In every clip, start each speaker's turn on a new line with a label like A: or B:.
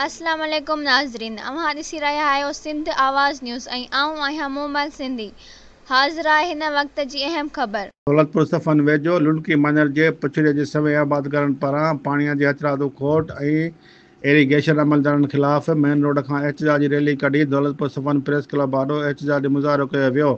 A: अस्सलाम वालेकुम नाज़रीन, अव्हां ॾिसी रहिया आहियो सिंध आवाज़ न्यूज़ ऐं आऊं आहियां मोमल सिंधी। हाज़िर आहे हिन वक़्त जी अहम ख़बर।
B: दौलतपुर सफ़न वेझो लुंडकी मंझर जे पुछड़े जे सवे आबादकारनि पारां पाणीअ जे हथरादू खोट ऐं इरीगेशन अमलदारनि ख़िलाफ़ मेन रोड खां एहतजाजी रैली कढी दौलतपुर सफ़न प्रेस क्लब आॾो एहतजाजी मुज़ाहिरो कयो वियो।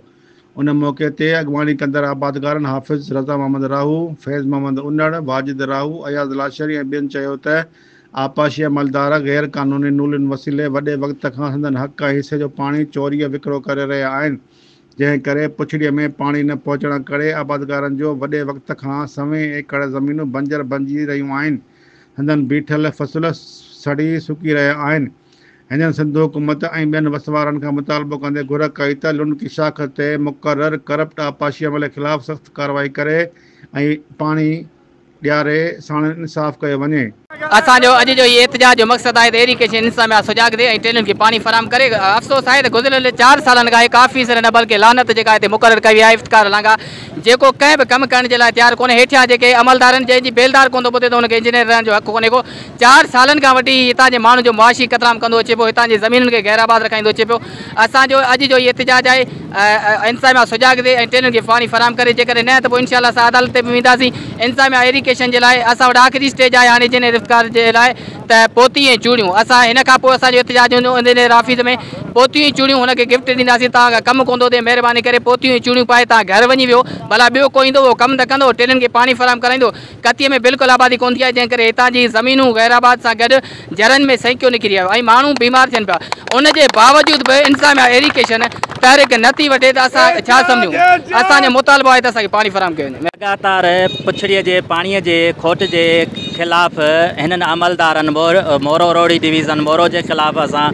B: उन मौक़े ते अॻवानी कंदड़ आबादकारनि हाफ़िज़ रज़ा मोहम्मद राहू, फैज़ मोहम्मद उन्नड़, वाजिद राहू, अयाज़ लाशरी ऐं ॿियनि चयो त आपाशी अमलदार गैर क़ानूनी नूलिन वसीले वॾे वक़्त खां संदन हक़ ऐं हिसे जो पाणी चोरीअ विकिरो करे रहिया आहिनि, जंहिं करे पुछड़ीअ में पाणी न पहुचण करे आबादकारनि जो वॾे वक़्त खां सवें एकड़ ज़मीनूं बंजर बणिजी रहियूं आहिनि। हंधनि बीठल फ़सुल सड़ी सुकी रहिया आहिनि। हिननि सिंध हुकूमत ऐं ॿियनि वसवारनि खां मुतालबो कंदे घुर कई त लुंडकी शाख ते मुक़ररु करप्ट आपाशी अमल ख़िलाफ़ सख़्तु कार्रवाई करे ऐं पाणी ॾियारे साण इंसाफ़ कयो वञे।
C: असांजो अॼु जो एहतजाज जो मक़सदु आहे त इरीगेशन इंतज़ामिया सुजाॻ थिए ऐं टेलुनि खे पाणी फराहम करे। अफ़सोस आहे त गुज़िरियल 4 सालनि खां काफ़ी न बल्कि लानत जेका हिते मुक़ररु कई आहे इफ़्तिकार लांघा जेको कंहिं बि कमु करण जे लाइ तयारु कोन्हे। हेठियां जेके अमलदारनि जंहिंजी बेलदार कोन थो ॿुधे त हुनखे इंजीनियर रहण जो हक़ कोन्हे को। 4 सालनि खां वठी हितां जे माण्हुनि जो मुआशी क़तराम कंदो अचे पियो, हितां जी ज़मीनुनि खे गैराबाद रखाईंदो अचे पियो। असांजो अॼु जो एहतजाज आहे इंतज़ामिया सुजाॻ थिए ऐं टेलुनि खे पाणी फराहम करे। जेकॾहिं न त पोइ इनशाला असां अदालत ते बि वेंदासीं। इंतज़ामिया इरीगेशन जे लाइ असां वटि आख़िरी स्टेज आहे हाणे इंजीनियर इफ़्तिकार जे लाइ त पोती ऐं चूड़ियूं असां हिन खां पोइ असांजो एहतजाज हूंदो इंजीनियर ऑफिस में। पोतियूं ऐं चूड़ियूं हुनखे गिफ्ट ॾींदासीं। तव्हां कमु कोन थो थिए, महिरबानी करे पोतियूं ऐं चूड़ियूं पाए तव्हां घर वञी वियो। भला ॿियो कोई ईंदो उहो कमु त कंदो, टेलुनि खे पाणी फराहम कराईंदो। कतीअ में बिल्कुलु आबादी कोन थी आहे, जंहिं करे हितां जी ज़मीनूं गैराबाद सां गॾु जरनि में सैकियो निकिरी वियो ऐं माण्हू बीमार थियनि पिया। उनजे बावजूदि बि इंतज़ामिया इरीगेशन तहरीक नथी वठे त असां छा सम्झूं। असांजो मुतालबो आहे त असांखे पाणी फराहम कयो वञे।
D: लगातार पुछड़ीअ जे पाणीअ जे खोट जे ख़िलाफ़ हिननि अमलदारनि मोरो रोड़ी डिवीज़न मोरो जे ख़िलाफ़ असां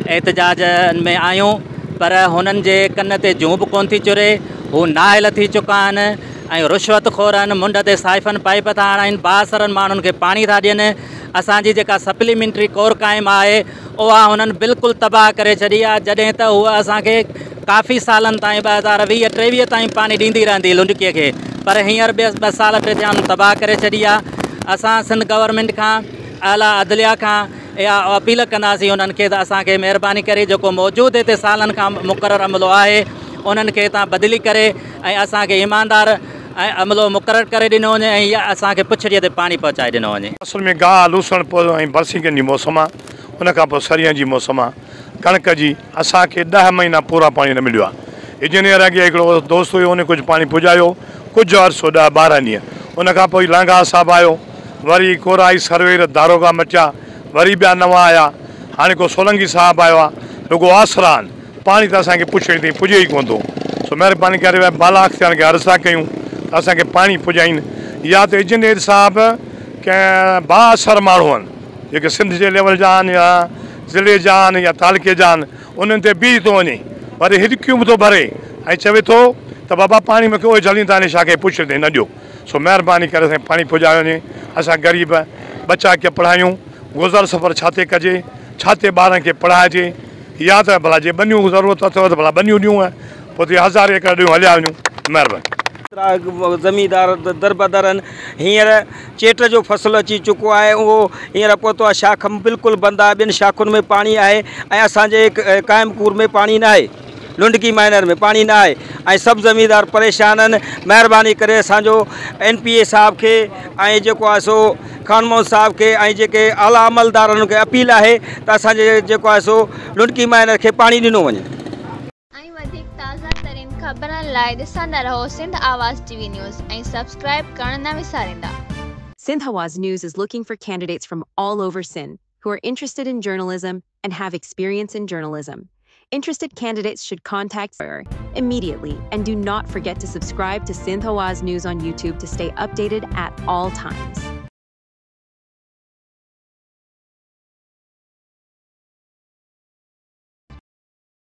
D: एहतजाजनि में आहियूं, पर हुननि जे कन ते जूं बि कोन थी चुरे। हू नाहिल थी चुका आहिनि ऐं रुश्वतखोर आहिनि, मुंड ते साइफ़न पाइप था हणाइनि, बासरनि माण्हुनि खे पाणी था ॾियनि। असांजी जेका सप्लीमेंट्री कोर क़ाइमु आहे उहा हुननि बिल्कुलु तबाह करे छॾी आहे, जॾहिं त उहा असांखे काफ़ी सालनि ताईं 2020-23 ताईं पाणी ॾींदी रहंदी लुंडकीअ खे, पर हींअर 2 साल टे थिया तबाह करे छॾी आहे। असां सिंध गवर्नमेंट खां आला अदलिया खां इहा अपील कंदासीं उन्हनि खे त असांखे महिरबानी करे जेको मौजूदु हिते सालनि खां मुक़ररु अमलो आहे उन्हनि खे तव्हां बदिली करे ऐं असांखे ईमानदार ऐं अमलो मुक़ररु करे ॾिनो वञे ऐं इहा असांखे पुछड़ीअ ते पाणी पहुचाए ॾिनो वञे।
E: असल में गाह लूसण पोइ ऐं बरसीकनि जी मौसम आहे, उनखां पोइ सरीअ जी मौसम आहे, कणिक जी। असांखे 10 महीना पूरा पाणी न मिलियो आहे। इंजीनियर अॻे हिकिड़ो दोस्त हुयो, उन कुझु पाणी पुॼायो, कुझु अर्सो 10-12 ॾींहं। उनखां पोइ लांघा साहब आयो, वरी कोराई सर्वेर दारोगा मचा, वरी ॿिया नवां आया, हाणे को सोलंगी साहब आयो आहे। रुगो आसरा आहिनि, पाणी त असांखे पुछड़े ताईं पुॼे ई कोन थो। सो महिरबानी करे बाला अख़्तियार खे अर्ज़ा कयूं त असांखे पाणी पुॼाइनि, या त इंजीनियर साहब कंहिं बाअसर माण्हू आहिनि जेके सिंध जे लेवल जा आहिनि या ज़िले जा आहिनि या तालुके जा आहिनि, उन्हनि ते बीह थो वञे, वरी हिॾकियूं बि थो भरे ऐं चवे थो त बाबा पाणी मूंखे उहे झलींदा आहिनि, छा खे पुछड़े ताईं न ॾियो। सो महिरबानी करे असांखे पाणी पुॼायो वञे। असां ग़रीब बचा खे पढ़ायूं, गुज़र सफ़र छा ते कजे, छा ते ॿारनि खे पढ़ाइजे, या त भला जे बनियूं ज़रूरत अथव त भला बनियूं ॾियूं, पोइ ते 1000 एकड़ ॾियूं हलिया वञूं। महिरबानी।
F: ज़मींदार दरबदर आहिनि। हींअर चेट जो फ़सुलु अची चुको आहे, उहो हींअर पहुतो आहे। शाख बिल्कुलु बंदि आहे, 2 शाखुनि में पाणी आहे ऐं असांजे काइमपुर में पाणी न आहे, लुंडकी माइनर में पाणी न आहे ऐं सभु ज़मींदार परेशान आहिनि। महिरबानी करे असांजो NPA साहब खे ऐं जेको आहे सो ख़ान मोहम्मद साहब खे ऐं जेके आला अमलदारनि खे अपील आहे त असांजे जेको आहे सो लुंडकी माइनर खे पाणी ॾिनो वञे।
A: ताज़ा तरीन ख़बरनि लाइ ॾिसंदा रहो सिंध आवाज़ TV न्यूज़ ऐं सब्सक्राइब करण न विसारींदा।
G: Sindh Awaz News is looking for candidates from all over Sindh who are interested in journalism and have experience in journalism. Interested candidates should contact her immediately, and do not forget to subscribe to Sindh Awaz News on YouTube to stay updated at all times.